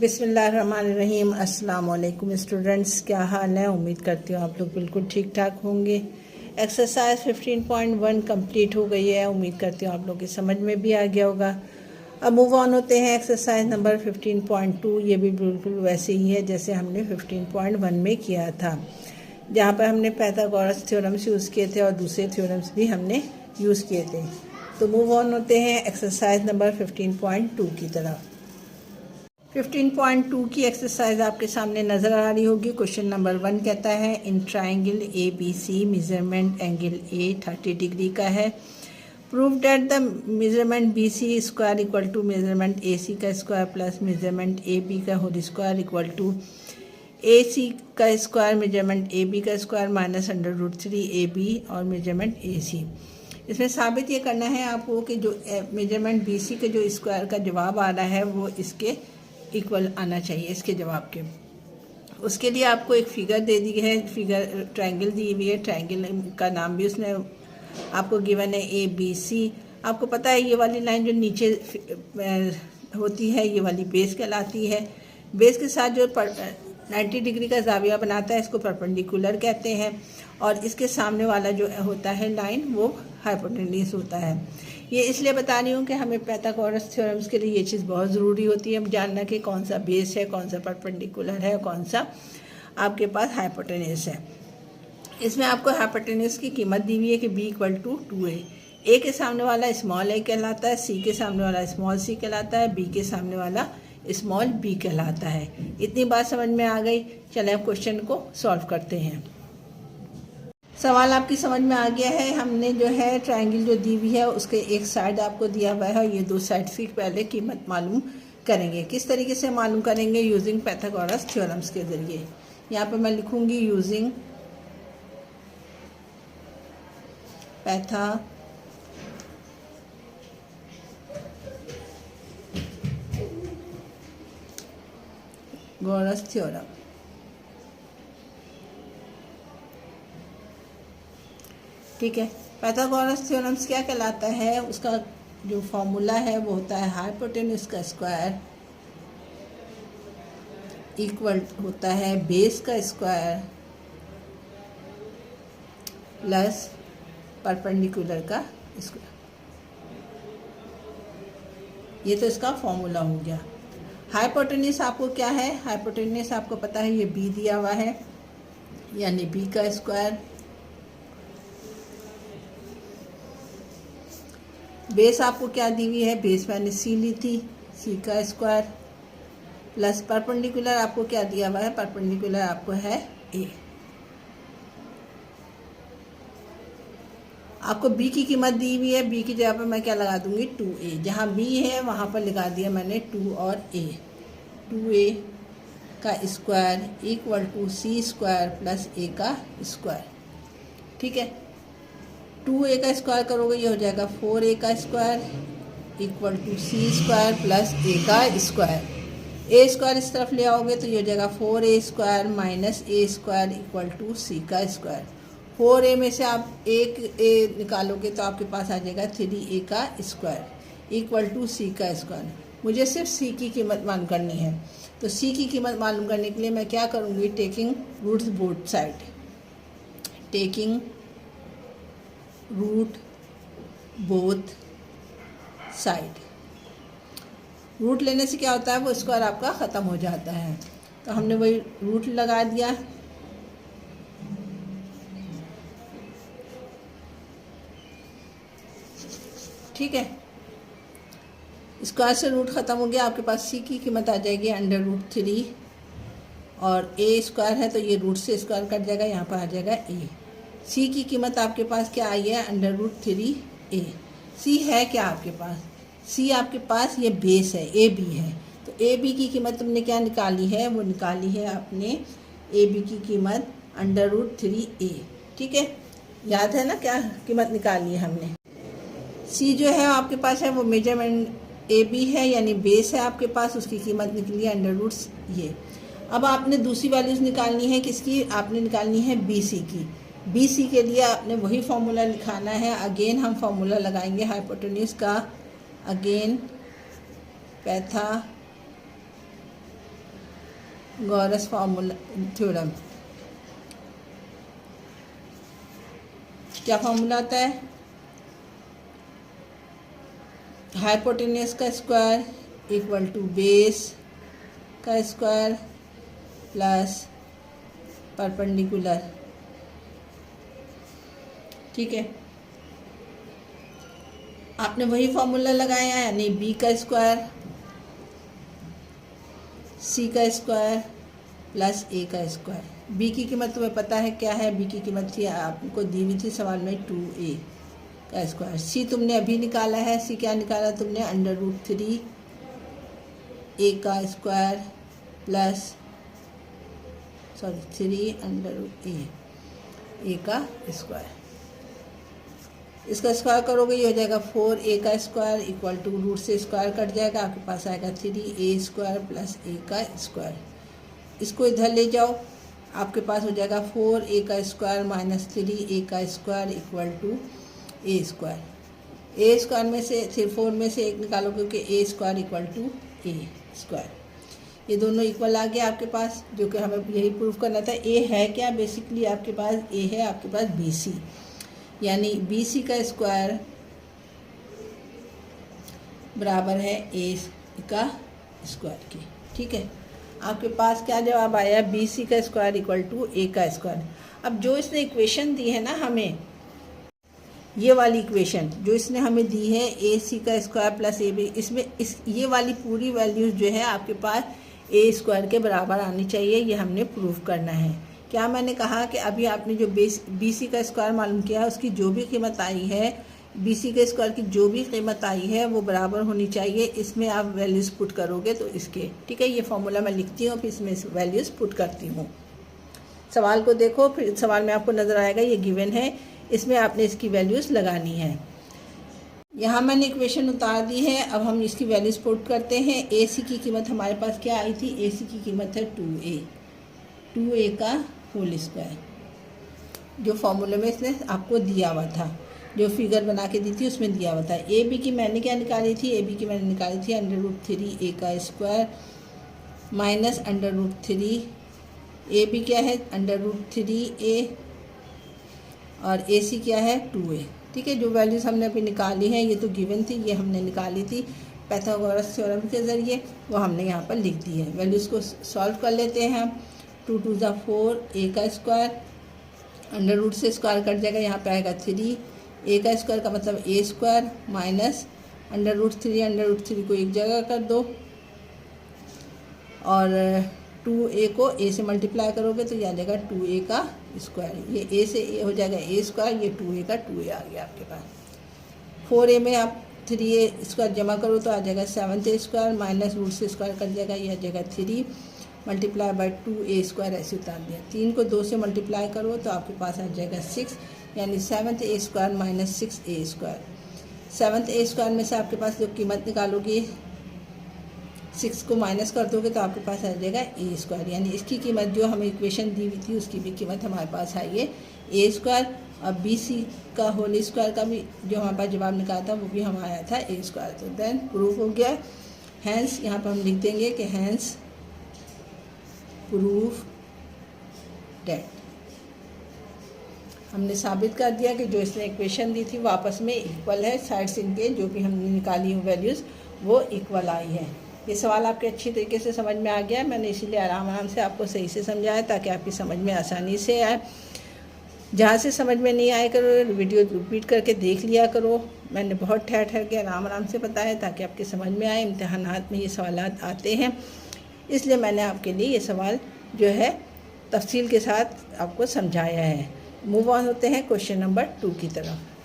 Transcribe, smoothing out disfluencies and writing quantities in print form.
बिस्मिल्लाहिर्रहमानिर्रहीम। अस्सलाम वालेकुम स्टूडेंट्स, क्या हाल है? उम्मीद करती हूँ आप लोग बिल्कुल ठीक ठाक होंगे। एक्सरसाइज 15.1 कंप्लीट हो गई है। उम्मीद करती हूँ आप लोग की समझ में भी आ गया होगा। अब मूव ऑन होते हैं एक्सरसाइज नंबर 15.2। ये भी बिल्कुल वैसे ही है जैसे हमने 15.1 में किया था, जहाँ पर हमने पाइथागोरस थ्योरम्स यूज़ किए थे और दूसरे थ्योरम्स भी हमने यूज़ किए थे। तो मूव ऑन होते हैं एक्सरसाइज नंबर 15.2 की तरफ। 15.2 की एक्सरसाइज आपके सामने नज़र आ रही होगी। क्वेश्चन नंबर 1 कहता है in triangle A B C measurement angle A 30 degree का है। Prove that the measurement B C square equal to measurement A C का square plus measurement A B का whole square equal to A C का square measurement A B का square minus √3 A B और measurement A C. इसमें साबित ये करना है आपको कि जो मेजरमेंट बी सी के जो स्क्वायर का जवाब आ रहा है वो इसके इक्वल आना चाहिए, इसके जवाब के। उसके लिए आपको एक फिगर दे दी है, फिगर ट्रायंगल दी हुई है। ट्रायंगल का नाम भी उसने आपको गिवन है ए बी सी। आपको पता है ये वाली लाइन जो नीचे होती है ये वाली बेस कहलाती है। बेस के साथ जो 90 डिग्री का जाविया बनाता है इसको परपेंडिकुलर कहते हैं, और इसके सामने वाला जो होता है लाइन वो हाइपोटेन्यूज होता है। ये इसलिए बता रही हूँ कि हमें पाइथागोरस थ्योरम्स के लिए ये चीज़ बहुत ज़रूरी होती है, हम जानना कि कौन सा बेस है, कौन सा परपेंडिकुलर है, कौन सा आपके पास हाइपोटेन्यूज है। इसमें आपको हाइपोटेन्यूज की कीमत दी हुई है कि b = 2a। ए के सामने वाला स्मॉल a कहलाता है, सी के सामने वाला स्मॉल c कहलाता है, बी के सामने वाला स्मॉल b कहलाता है। इतनी बात समझ में आ गई। चलें अब क्वेश्चन को सॉल्व करते हैं। सवाल आपकी समझ में आ गया है। हमने जो है ट्रायंगल जो दी हुई है उसके एक साइड आपको दिया हुआ है और ये दो साइड्स की पहले कीमत मालूम करेंगे। किस तरीके से मालूम करेंगे? यूजिंग पाइथागोरस थ्योरम्स के ज़रिए। यहाँ पर मैं लिखूँगी यूजिंग पाइथागोरस थ्योरम। ठीक है, पाइथागोरस थ्योरम्स क्या कहलाता है? उसका जो फॉर्मूला है वो होता है हाइपोटेन्यूज का स्क्वायर इक्वल होता है बेस का स्क्वायर प्लस परपेंडिकुलर का स्क्वायर। ये तो इसका फॉर्मूला हो गया। हाइपोटेन्यूज आपको क्या है? हाइपोटेन्यूज आपको पता है ये बी दिया हुआ है, यानी बी का स्क्वायर। बेस आपको क्या दी हुई है? बेस मैंने सी ली थी, सी का स्क्वायर प्लस परपेंडिकुलर आपको क्या दिया हुआ है? परपेंडिकुलर आपको है ए। आपको b की कीमत दी हुई है, b की जगह पर मैं क्या लगा दूंगी? 2a। जहाँ b है वहाँ पर लगा दिया मैंने 2 और a। 2a का square equal to C square plus a का स्क्वायर। ठीक है, 2a का स्क्वायर करोगे ये हो जाएगा 4a का square equal to C square plus a का स्क्वायर। a स्क्वायर इस तरफ ले आओगे तो ये हो जाएगा 4a square minus a square equal to C का स्क्वायर। 4a में से आप एक a निकालोगे तो आपके पास आ जाएगा 3a का स्क्वायर इक्वल टू सी का स्क्वायर। मुझे सिर्फ c की कीमत मालूम करनी है, तो c की कीमत मालूम करने के लिए मैं क्या करूँगी? Taking roots both side. Taking root both side. Root लेने से क्या होता है? वो स्क्वायर आपका ख़त्म हो जाता है, तो हमने वही रूट लगा दिया। ठीक है, स्क्वायर से रूट ख़त्म हो गया। आपके पास सी की कीमत आ जाएगी √3 और ए स्क्वायर है तो ये रूट से स्क्वायर कट जाएगा, यहाँ पर आ जाएगा ए। सी की कीमत आपके पास क्या आई है? √3a। सी है क्या आपके पास? सी आपके पास ये बेस है, ए बी है, तो ए बी की कीमत तुमने क्या निकाली है? वो निकाली है आपने ए बी की कीमत √3a। ठीक है, याद है ना क्या कीमत निकाली है हमने? सी जो है आपके पास है वो मेजरमेंट ए बी है, यानी बेस है आपके पास, उसकी कीमत निकली है √ ये। अब आपने दूसरी वैल्यूज़ निकालनी है किसकी? आपने निकालनी है बी सी की। बी सी के लिए आपने वही फॉर्मूला लिखाना है। अगेन हम फॉर्मूला लगाएंगे हाइपोटेन्यूज का। Again Pythagoras formula theorem. क्या फॉर्मूला आता है? हाइपोटेन्यूस का स्क्वायर इक्वल टू बेस का स्क्वायर प्लस परपेंडिकुलर। ठीक है, आपने वही फॉर्मूला लगाया है, यानी बी का स्क्वायर सी का स्क्वायर प्लस ए का स्क्वायर। बी की कीमत तुम्हें पता है क्या है? बी की कीमत थी आपको दी हुई थी सवाल में 2a का स्क्वायर। सी तुमने अभी निकाला है। सी क्या निकाला तुमने? √3 a का स्क्वायर प्लस 3 a का स्क्वायर। इसका स्क्वायर करोगे ये हो जाएगा 4a का स्क्वायर इक्वल टू रूट से स्क्वायर कट जाएगा, आपके पास आएगा 3a स्क्वायर प्लस a का स्क्वायर। इसको इधर ले जाओ, आपके पास हो जाएगा 4a का स्क्वायर माइनस 3a का square equal to a square. a square में से 4 में से 1 निकालो क्योंकि a square equal to a square. ये दोनों इक्वल आ गया आपके पास, जो कि हमें यही प्रूव करना था। a है क्या? बेसिकली आपके पास a है, आपके पास bc, यानी bc का स्क्वायर बराबर है a का स्क्वायर की। ठीक है, आपके पास क्या जवाब आया? bc का स्क्वायर इक्वल टू a का स्क्वायर। अब जो इसने इक्वेशन दी है ना हमें, ये वाली इक्वेशन जो इसने हमें दी है ac का स्क्वायर प्लस ab, इसमें ये वाली पूरी वैल्यूज जो है आपके पास a स्क्वायर के बराबर आनी चाहिए। ये हमने प्रूव करना है। क्या मैंने कहा कि अभी आपने जो bc का स्क्वायर मालूम किया है, उसकी जो भी कीमत आई है, bc के स्क्वायर की जो भी कीमत आई है वो बराबर होनी चाहिए। इसमें आप वैल्यूज़ पुट करोगे तो इसके। ठीक है, ये फॉर्मूला मैं लिखती हूँ, फिर इसमें वैल्यूज़ पुट करती हूँ। सवाल को देखो, फिर सवाल में आपको नज़र आएगा ये गिवन है, इसमें आपने इसकी वैल्यूज़ लगानी है। यहाँ मैंने इक्वेशन उतार दी है। अब हम इसकी वैल्यूज़ पुट करते हैं। ac की कीमत हमारे पास क्या आई थी? ac की कीमत है 2a का होल स्क्वायर, जो फॉर्मूले में इसने आपको दिया हुआ था, जो फिगर बना के दी थी उसमें दिया हुआ था। ab की मैंने क्या निकाली थी? ab की मैंने निकाली थी √3a का स्क्वायर माइनस √3। ab क्या है? √3a और ac क्या है? 2a। ठीक है, जो वैल्यूज़ हमने अभी निकाली हैं, ये तो गिवन थी, ये हमने निकाली थी पैथागोरस थ्योरम के ज़रिए, वो हमने यहाँ पर लिख दी है। वैल्यूज़ को सॉल्व कर लेते हैं हम। 2 2 4 a का स्क्वायर, अंडर रूट से स्क्वायर कट जाएगा, यहाँ पे आएगा 3 a का स्क्वायर का मतलब a स्क्वायर माइनस √3 को एक जगह कर दो और 2a को a से मल्टीप्लाई करोगे तो ये आ जाएगा 2a का स्क्वायर। ये a से a हो जाएगा a स्क्वायर, ये 2a का 2a आ गया आपके पास। 4a में आप 3a स्क्वायर जमा करो तो आ जाएगा 7a स्क्वायर माइनस रूट से स्क्वायर कट जाएगा, ये आ जाएगा 3 मल्टीप्लाई बाय 2a स्क्वायर, ऐसे उतार दिया। 3 को 2 से मल्टीप्लाई करो तो आपके पास आ जाएगा 6, यानी 7a square minus 6a square. 7a square में से आपके पास जो कीमत निकालोगे 6 को माइनस कर दोगे तो आपके पास आ जाएगा a स्क्वायर, यानी इसकी कीमत जो हमें इक्वेशन दी हुई थी उसकी भी कीमत हमारे पास आई है a स्क्वायर। और bc का होल स्क्वायर का भी जो हमारे पास जवाब निकाला था वो भी हमें आया था a स्क्वायर। तो देन प्रूफ हो गया। हैंस यहाँ पर हम लिख देंगे कि हैंस प्रूफ डेट, हमने साबित कर दिया कि जो इसने इक्वेशन दी थी वो आपस में इक्वल है। साइड्स इनके जो भी हमने निकाली हुई वैल्यूज़ वो इक्वल आई है। ये सवाल आपके अच्छी तरीके से समझ में आ गया। मैंने इसीलिए आराम से आपको सही से समझाया ताकि आपकी समझ में आसानी से आए। जहाँ से समझ में नहीं आया करो वीडियो रिपीट करके देख लिया करो। मैंने बहुत ठहर के आराम से बताया ताकि आपके समझ में आए। इम्तिहानात में ये सवालात आते हैं, इसलिए मैंने आपके लिए ये सवाल जो है तफसील के साथ आपको समझाया है। मूव ऑन होते हैं क्वेश्चन नंबर 2 की तरफ।